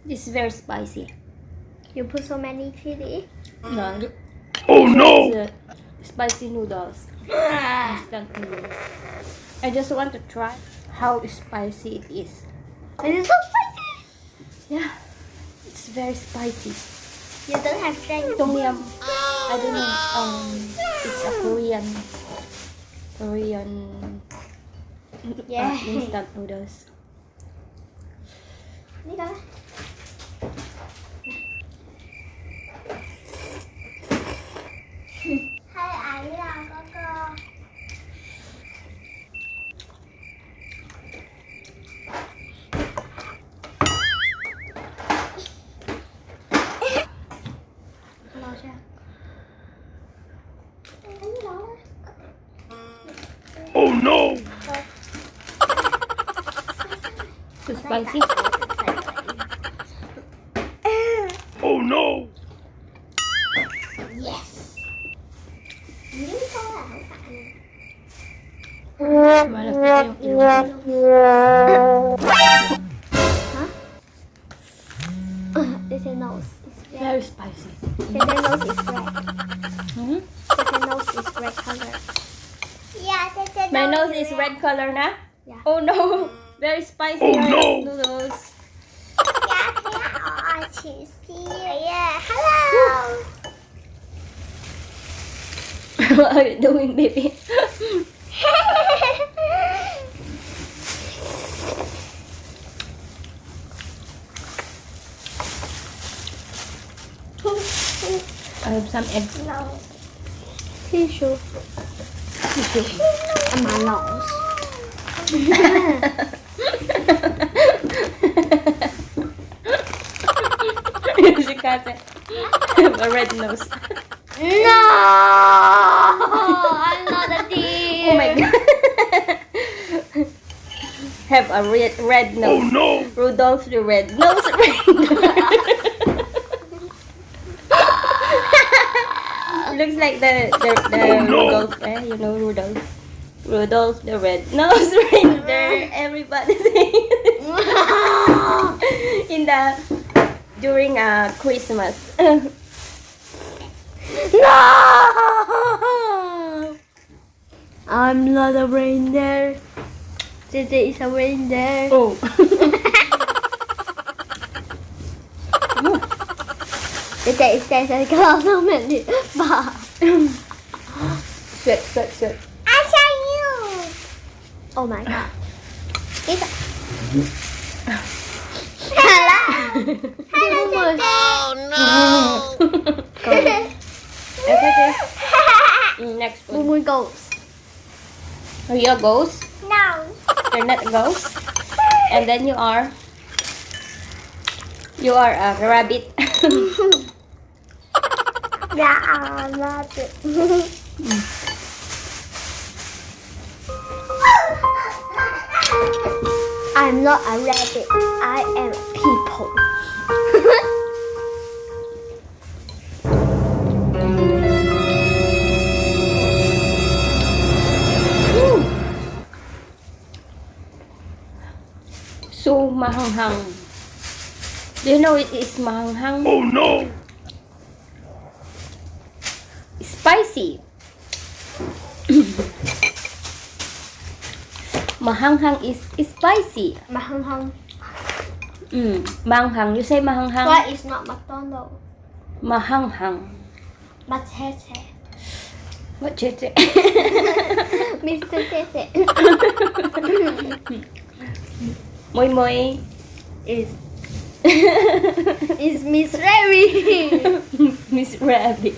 This is very spicy. You put so many chili. No. Oh no! It's, spicy noodles. Instant noodles. I just want to try how spicy it is. It is so spicy. Yeah, it's very spicy. You don't have strength. Tom yum. I don't know. It's a Korean Yeah. instant noodles. Đi đâu? Hai ảnh là có cơ. Lo chưa? Oh no! Too spicy. Oh no! Yes. Nếu có là không phải. Mà là cái ilocana. Huh? This is nose. It's red. Very spicy. This nose is red. Hmm? This nose is red color. Yeah, this My nose is red color na? Yeah. Oh no! Very spicy Oh, no. noodles. Yeah, hello. What are you doing, baby? I have some eggs. No. Tissue. Tissue. And my nose. She can't say. A red nose. No, I'm not a deer. Oh my god. Have a red Oh nose. no! Rudolph the red nose reindeer. Looks like the Oh, no. Rudolph, you know Rudolph. Rudolph the red nose reindeer. Everybody's saying this in the during Christmas. No, I'm not a reindeer. This is a reindeer. Oh. This is a glass of milk. Sweat, sweat, sweat. I saw you. Oh my god. It's hello. Hello. Oh Okay. Next one. no. Goes. Are you a ghost? No. You're not a ghost. And then you are a rabbit. Yeah, I'm not it. I'm not a rabbit. I am people. So mahanghang. Do you know it is mahanghang? Oh no! Spicy. Mahanghang is spicy. Mahanghang. Mahanghang. You say mahanghang? Why is not McDonald's? Mahanghang. But Tete. What chete? Mr. Tete. Moi moi. Is Miss Rabbit. Miss Rabbit.